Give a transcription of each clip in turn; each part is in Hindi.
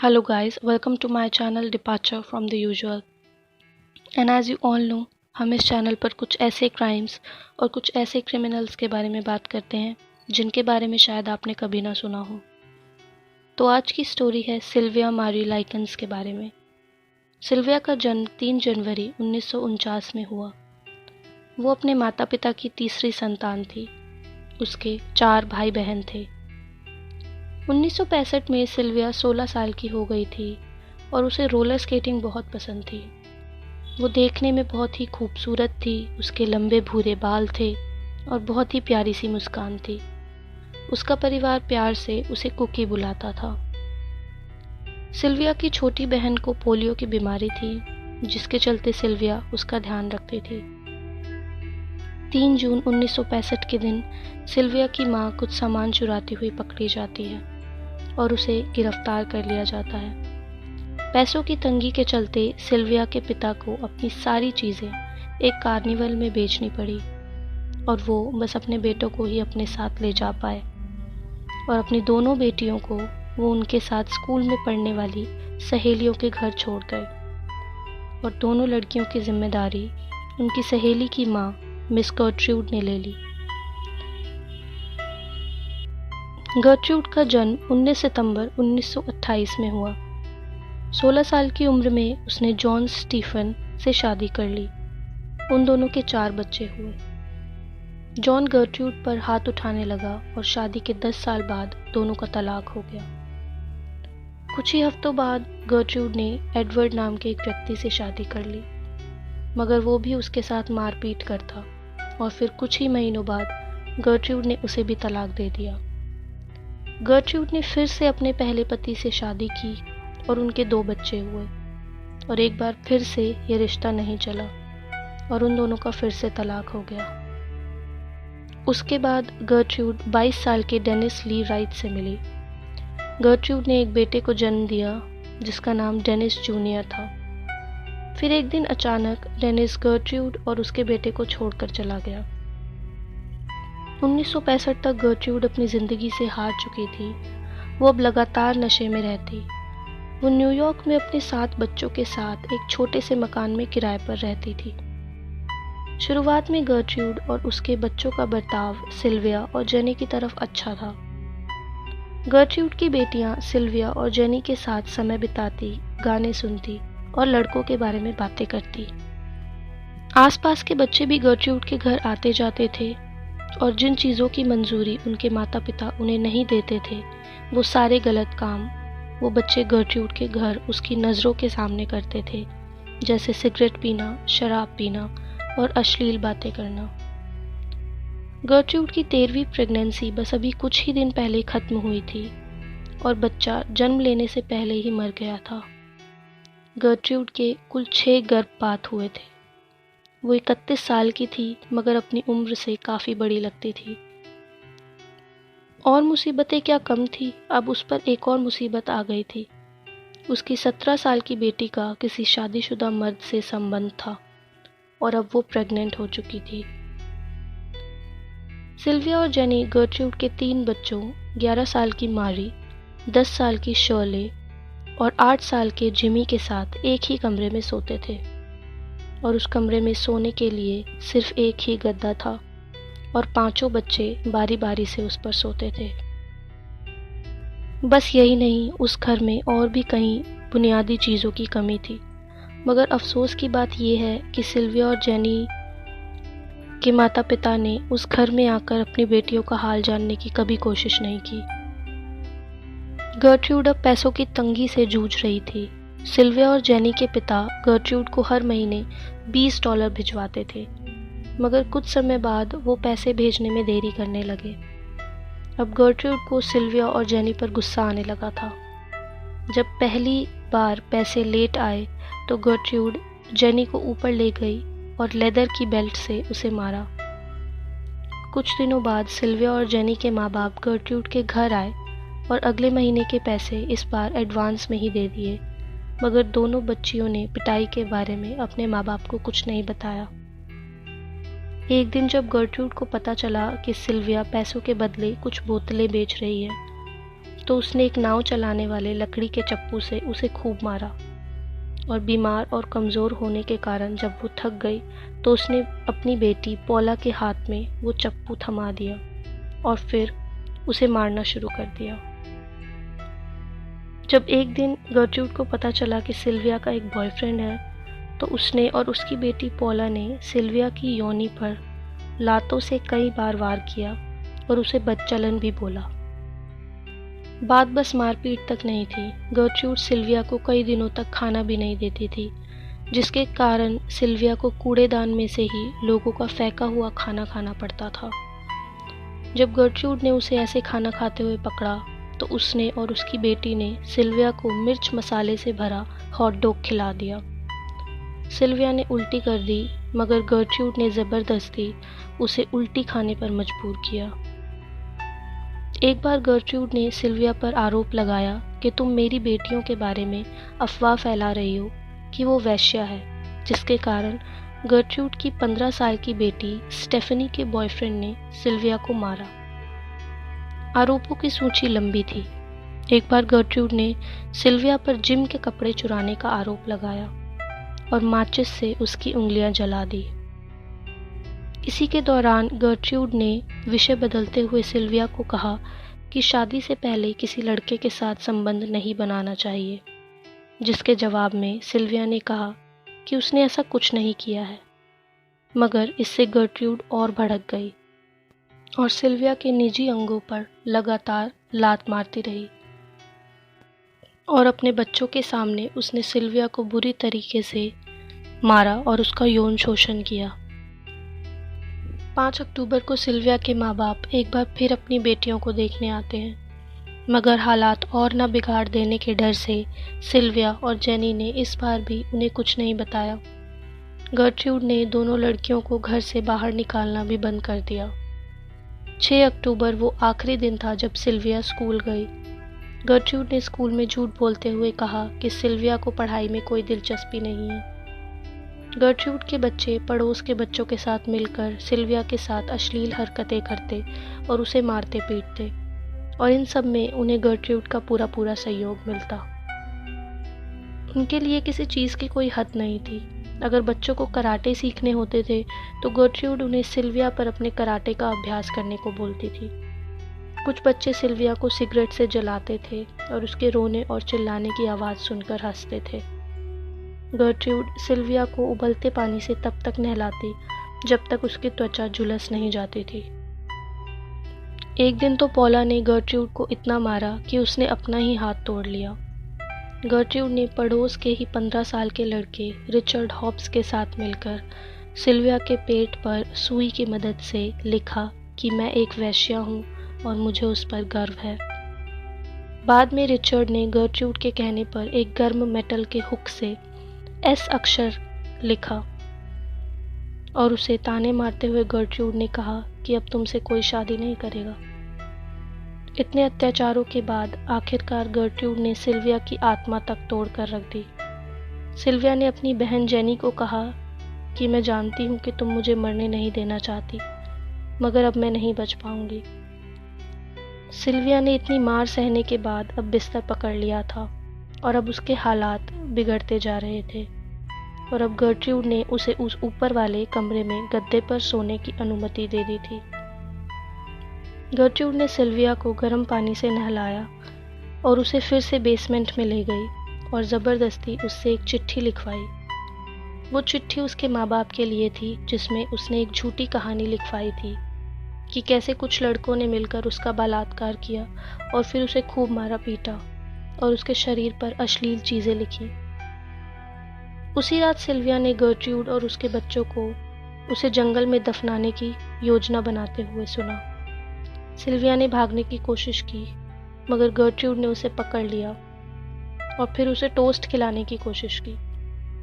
Hello guys, welcome to my channel Departure from the Usual. And as you all know, हम इस चैनल पर कुछ ऐसे क्राइम्स और कुछ ऐसे क्रिमिनल्स के बारे में बात करते हैं जिनके बारे में शायद आपने कभी ना सुना हो। तो आज की स्टोरी है सिल्विया मारी लाइकन्स के बारे में। सिल्विया का जन्म 3 जनवरी 1949 में हुआ। वो अपने माता पिता की तीसरी संतान थी। उसके 4 भाई बहन थे। 1965 में सिल्विया 16 साल की हो गई थी और उसे रोलर स्केटिंग बहुत पसंद थी। वो देखने में बहुत ही खूबसूरत थी। उसके लंबे भूरे बाल थे और बहुत ही प्यारी सी मुस्कान थी। उसका परिवार प्यार से उसे कुकी बुलाता था। सिल्विया की छोटी बहन को पोलियो की बीमारी थी, जिसके चलते सिल्विया उसका ध्यान रखती थी। 3 जून 1965 के दिन सिल्विया की माँ कुछ सामान चुराती हुई पकड़ी जाती है और उसे गिरफ्तार कर लिया जाता है। पैसों की तंगी के चलते सिल्विया के पिता को अपनी सारी चीज़ें एक कार्निवल में बेचनी पड़ी और वो बस अपने बेटों को ही अपने साथ ले जा पाए। और अपनी दोनों बेटियों को वो उनके साथ स्कूल में पढ़ने वाली सहेलियों के घर छोड़ गए और दोनों लड़कियों की जिम्मेदारी उनकी सहेली की माँ मिस गर्ट्रूड ने ले ली। गर्ट्रूड का जन्म 19 सितंबर 1928 में हुआ। 16 साल की उम्र में उसने जॉन स्टीफन से शादी कर ली। उन दोनों के 4 बच्चे हुए। जॉन गर्ट्रूड पर हाथ उठाने लगा और शादी के 10 साल बाद दोनों का तलाक हो गया। कुछ ही हफ्तों बाद गर्ट्रूड ने एडवर्ड नाम के एक व्यक्ति से शादी कर ली, मगर वो भी उसके साथ मारपीट करता और फिर कुछ ही महीनों बाद गर्ट्रूड ने उसे भी तलाक दे दिया। गर्ट्रूड ने फिर से अपने पहले पति से शादी की और उनके 2 बच्चे हुए और एक बार फिर से ये रिश्ता नहीं चला और उन दोनों का फिर से तलाक हो गया। उसके बाद गर्ट्रूड 22 साल के डेनिस ली राइट से मिली। गर्ट्रूड ने एक बेटे को जन्म दिया जिसका नाम डेनिस जूनियर था। फिर एक दिन अचानक डेनिस गर्ट्रूड और उसके बेटे को छोड़कर चला गया। 1965 तक गर्ट्रूड अपनी ज़िंदगी से हार चुकी थी। वो अब लगातार नशे में रहती। वो न्यूयॉर्क में अपने 7 बच्चों के साथ एक छोटे से मकान में किराए पर रहती थी। शुरुआत में गर्ट्रूड और उसके बच्चों का बर्ताव सिल्विया और जेनी की तरफ अच्छा था। गर्ट्रूड की बेटियां सिल्विया और जेनी के साथ समय बिताती, गाने सुनती और लड़कों के बारे में बातें करती। आसपास के बच्चे भी गर्ट्रूड के घर आते जाते थे और जिन चीज़ों की मंजूरी उनके माता पिता उन्हें नहीं देते थे, वो सारे गलत काम वो बच्चे गर्ट्रूड के घर उसकी नज़रों के सामने करते थे, जैसे सिगरेट पीना, शराब पीना और अश्लील बातें करना। गर्ट्रूड की 13वीं प्रेगनेंसी बस अभी कुछ ही दिन पहले ख़त्म हुई थी और बच्चा जन्म लेने से पहले ही मर गया था। गर्ट्रूड के कुल 6 गर्भपात हुए थे। वो 31 साल की थी, मगर अपनी उम्र से काफ़ी बड़ी लगती थी। और मुसीबतें क्या कम थी, अब उस पर एक और मुसीबत आ गई थी। उसकी 17 साल की बेटी का किसी शादीशुदा मर्द से संबंध था और अब वो प्रेग्नेंट हो चुकी थी। सिल्विया और जेनी गर्ट्रूड के 3 बच्चों 11 साल की मारी, 10 साल की शर्ले और 8 साल के जिमी के साथ एक ही कमरे में सोते थे और उस कमरे में सोने के लिए सिर्फ एक ही गद्दा था और 5 बच्चे बारी बारी से उस पर सोते थे। बस यही नहीं, उस घर में और भी कई बुनियादी चीज़ों की कमी थी। मगर अफसोस की बात यह है कि सिल्विया और जेनी के माता पिता ने उस घर में आकर अपनी बेटियों का हाल जानने की कभी कोशिश नहीं की। गर्ट्रूड अब पैसों की तंगी से जूझ रही थी। सिल्विया और जेनी के पिता गर्ट्रूड को हर महीने $20 भिजवाते थे, मगर कुछ समय बाद वो पैसे भेजने में देरी करने लगे। अब गर्ट्रूड को सिल्विया और जेनी पर गुस्सा आने लगा था। जब पहली बार पैसे लेट आए तो गर्ट्रूड जेनी को ऊपर ले गई और लेदर की बेल्ट से उसे मारा। कुछ दिनों बाद सिल्विया और जेनी के माँ बाप गर्ट्रूड के घर आए और अगले महीने के पैसे इस बार एडवांस में ही दे दिए, मगर दोनों बच्चियों ने पिटाई के बारे में अपने माँ बाप को कुछ नहीं बताया। एक दिन जब गर्ट्रूड को पता चला कि सिल्विया पैसों के बदले कुछ बोतलें बेच रही है, तो उसने एक नाव चलाने वाले लकड़ी के चप्पू से उसे खूब मारा, और बीमार और कमज़ोर होने के कारण जब वो थक गई तो उसने अपनी बेटी पॉला के हाथ में वो चप्पू थमा दिया और फिर उसे मारना शुरू कर दिया। जब एक दिन गर्ट्रूड को पता चला कि सिल्विया का एक बॉयफ्रेंड है, तो उसने और उसकी बेटी पॉला ने सिल्विया की योनि पर लातों से कई बार वार किया और उसे बदचलन भी बोला। बात बस मारपीट तक नहीं थी, गर्ट्रूड सिल्विया को कई दिनों तक खाना भी नहीं देती थी, जिसके कारण सिल्विया को कूड़ेदान में से ही लोगों का फेंका हुआ खाना खाना पड़ता था। जब गर्ट्रूड ने उसे ऐसे खाना खाते हुए पकड़ा तो उसने और उसकी बेटी ने सिल्विया को मिर्च मसाले से भरा हॉट डॉग खिला दिया। सिल्विया ने उल्टी कर दी, मगर गर्ट्रूड ने ज़बरदस्ती उसे उल्टी खाने पर मजबूर किया। एक बार गर्ट्रूड ने सिल्विया पर आरोप लगाया कि तुम मेरी बेटियों के बारे में अफवाह फैला रही हो कि वो वेश्या है, जिसके कारण गर्ट्रूड की 15 साल की बेटी स्टेफनी के बॉयफ्रेंड ने सिल्विया को मारा। आरोपों की सूची लंबी थी। एक बार गर्ट्रूड ने सिल्विया पर जिम के कपड़े चुराने का आरोप लगाया और माचिस से उसकी उंगलियां जला दी। इसी के दौरान गर्ट्रूड ने विषय बदलते हुए सिल्विया को कहा कि शादी से पहले किसी लड़के के साथ संबंध नहीं बनाना चाहिए, जिसके जवाब में सिल्विया ने कहा कि उसने ऐसा कुछ नहीं किया है। मगर इससे गर्ट्रूड और भड़क गई और सिल्विया के निजी अंगों पर लगातार लात मारती रही, और अपने बच्चों के सामने उसने सिल्विया को बुरी तरीके से मारा और उसका यौन शोषण किया। 5 अक्टूबर को सिल्विया के माँ बाप एक बार फिर अपनी बेटियों को देखने आते हैं, मगर हालात और न बिगाड़ देने के डर से सिल्विया और जेनी ने इस बार भी उन्हें कुछ नहीं बताया। गर्ट्रूड ने दोनों लड़कियों को घर से बाहर निकालना भी बंद कर दिया। 6 अक्टूबर वो आखिरी दिन था जब सिल्विया स्कूल गई। गर्ट्रूड ने स्कूल में झूठ बोलते हुए कहा कि सिल्विया को पढ़ाई में कोई दिलचस्पी नहीं है। गर्ट्रूड के बच्चे पड़ोस के बच्चों के साथ मिलकर सिल्विया के साथ अश्लील हरकतें करते और उसे मारते पीटते, और इन सब में उन्हें गर्ट्रूड का पूरा सहयोग मिलता। उनके लिए किसी चीज़ की कोई हद नहीं थी। अगर बच्चों को कराटे सीखने होते थे तो गर्ट्रूड उन्हें सिल्विया पर अपने कराटे का अभ्यास करने को बोलती थी। कुछ बच्चे सिल्विया को सिगरेट से जलाते थे और उसके रोने और चिल्लाने की आवाज़ सुनकर हंसते थे। गर्ट्रूड सिल्विया को उबलते पानी से तब तक नहलाती जब तक उसकी त्वचा झुलस नहीं जाती थी। एक दिन तो पॉला ने गर्ट्रूड को इतना मारा कि उसने अपना ही हाथ तोड़ लिया। गर्ट्रूड ने पड़ोस के ही 15 साल के लड़के रिचर्ड हॉब्स के साथ मिलकर सिल्विया के पेट पर सुई की मदद से लिखा कि मैं एक वेश्या हूँ और मुझे उस पर गर्व है। बाद में रिचर्ड ने गर्ट्रूड के कहने पर एक गर्म मेटल के हुक से एस अक्षर लिखा और उसे ताने मारते हुए गर्ट्रूड ने कहा कि अब तुमसे कोई शादी नहीं करेगा। इतने अत्याचारों के बाद आखिरकार गर्ट्रूड ने सिल्विया की आत्मा तक तोड़ कर रख दी। सिल्विया ने अपनी बहन जेनी को कहा कि मैं जानती हूँ कि तुम मुझे मरने नहीं देना चाहती, मगर अब मैं नहीं बच पाऊंगी। सिल्विया ने इतनी मार सहने के बाद अब बिस्तर पकड़ लिया था और अब उसके हालात बिगड़ते जा रहे थे, और अब गर्ट्रूड ने उसे उस ऊपर वाले कमरे में गद्दे पर सोने की अनुमति दे दी थी। गर्ट्रूड ने सिल्विया को गर्म पानी से नहलाया और उसे फिर से बेसमेंट में ले गई और ज़बरदस्ती उससे एक चिट्ठी लिखवाई। वो चिट्ठी उसके माँ बाप के लिए थी, जिसमें उसने एक झूठी कहानी लिखवाई थी कि कैसे कुछ लड़कों ने मिलकर उसका बलात्कार किया और फिर उसे खूब मारा पीटा और उसके शरीर पर अश्लील चीज़ें लिखी। उसी रात सिल्विया ने गर्ट्रूड और उसके बच्चों को उसे जंगल में दफनाने की योजना बनाते हुए सुना। सिल्विया ने भागने की कोशिश की, मगर गर्ट्रूड ने उसे पकड़ लिया और फिर उसे टोस्ट खिलाने की कोशिश की,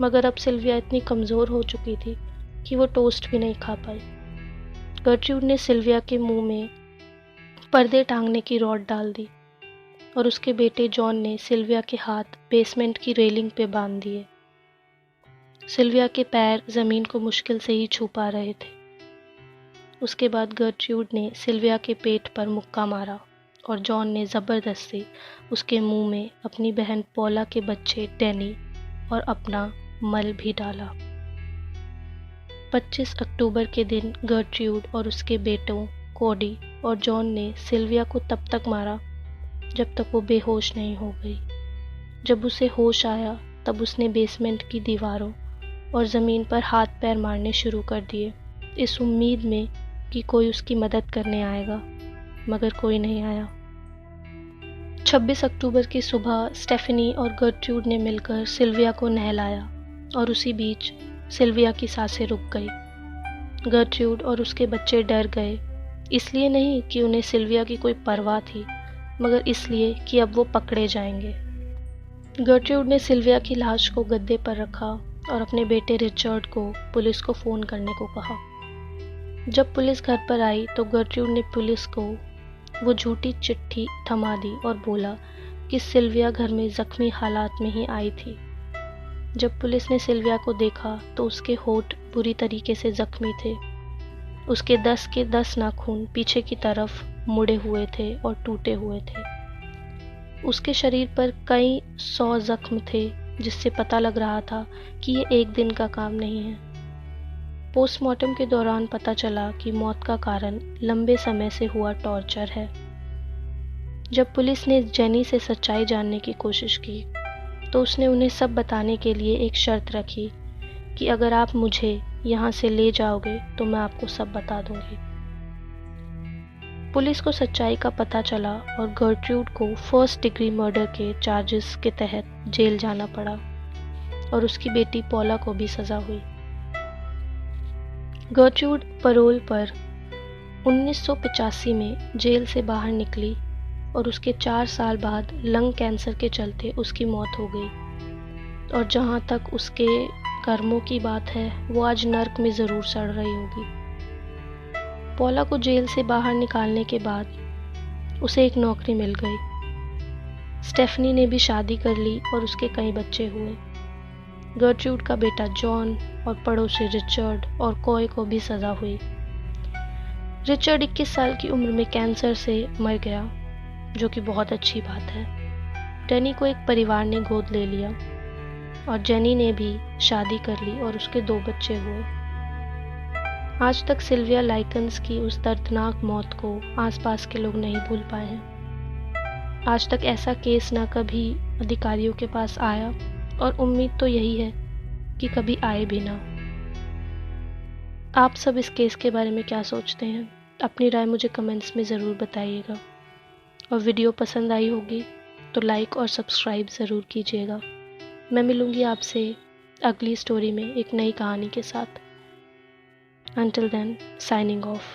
मगर अब सिल्विया इतनी कमज़ोर हो चुकी थी कि वो टोस्ट भी नहीं खा पाई। गर्ट्रूड ने सिल्विया के मुंह में पर्दे टांगने की रॉड डाल दी और उसके बेटे जॉन ने सिल्विया के हाथ बेसमेंट की रेलिंग पे बांध दिए। सिल्विया के पैर ज़मीन को मुश्किल से ही छू पा रहे थे। उसके बाद गर्ट्रूड ने सिल्विया के पेट पर मुक्का मारा और जॉन ने ज़बरदस्ती उसके मुंह में अपनी बहन पॉला के बच्चे डैनी और अपना मल भी डाला। 25 अक्टूबर के दिन गर्ट्रूड और उसके बेटों कोडी और जॉन ने सिल्विया को तब तक मारा जब तक वो बेहोश नहीं हो गई। जब उसे होश आया तब उसने बेसमेंट की दीवारों और ज़मीन पर हाथ पैर मारने शुरू कर दिए, इस उम्मीद में कि कोई उसकी मदद करने आएगा, मगर कोई नहीं आया। 26 अक्टूबर की सुबह स्टेफनी और गर्ट्रूड ने मिलकर सिल्विया को नहलाया और उसी बीच सिल्विया की सांसें रुक गई। गर्ट्रूड और उसके बच्चे डर गए, इसलिए नहीं कि उन्हें सिल्विया की कोई परवाह थी, मगर इसलिए कि अब वो पकड़े जाएंगे। गर्ट्रूड ने सिल्विया की लाश को गद्दे पर रखा और अपने बेटे रिचर्ड को पुलिस को फ़ोन करने को कहा। जब पुलिस घर पर आई तो गर्ट्रूड ने पुलिस को वो झूठी चिट्ठी थमा दी और बोला कि सिल्विया घर में ज़ख्मी हालात में ही आई थी। जब पुलिस ने सिल्विया को देखा तो उसके होंठ बुरी तरीके से ज़ख्मी थे। उसके 10 के 10 नाखून पीछे की तरफ मुड़े हुए थे और टूटे हुए थे। उसके शरीर पर कई 100 जख्म थे, जिससे पता लग रहा था कि ये एक दिन का काम नहीं है। पोस्टमार्टम के दौरान पता चला कि मौत का कारण लंबे समय से हुआ टॉर्चर है। जब पुलिस ने जेनी से सच्चाई जानने की कोशिश की तो उसने उन्हें सब बताने के लिए एक शर्त रखी कि अगर आप मुझे यहाँ से ले जाओगे तो मैं आपको सब बता दूंगी। पुलिस को सच्चाई का पता चला और गर्ट्रूड को 1st डिग्री मर्डर के चार्जेस के तहत जेल जाना पड़ा और उसकी बेटी पॉला को भी सज़ा हुई। गर्ट्रूड परोल पर 1985 में जेल से बाहर निकली और उसके 4 साल बाद लंग कैंसर के चलते उसकी मौत हो गई। और जहाँ तक उसके कर्मों की बात है, वो आज नर्क में ज़रूर सड़ रही होगी। पॉला को जेल से बाहर निकालने के बाद उसे एक नौकरी मिल गई। स्टेफनी ने भी शादी कर ली और उसके कई बच्चे हुए। गर्ट्रूड का बेटा जॉन और पड़ोसी रिचर्ड और कॉय को भी सज़ा हुई। रिचर्ड 21 साल की उम्र में कैंसर से मर गया, जो कि बहुत अच्छी बात है। डैनी को एक परिवार ने गोद ले लिया और जेनी ने भी शादी कर ली और उसके 2 बच्चे हुए। आज तक सिल्विया लाइकन्स की उस दर्दनाक मौत को आसपास के लोग नहीं भूल पाए हैं। आज तक ऐसा केस ना कभी अधिकारियों के पास आया और उम्मीद तो यही है कि कभी आए भी ना। आप सब इस केस के बारे में क्या सोचते हैं? अपनी राय मुझे कमेंट्स में ज़रूर बताइएगा। और वीडियो पसंद आई होगी तो लाइक और सब्सक्राइब ज़रूर कीजिएगा। मैं मिलूँगी आपसे अगली स्टोरी में एक नई कहानी के साथ। Until then, signing off.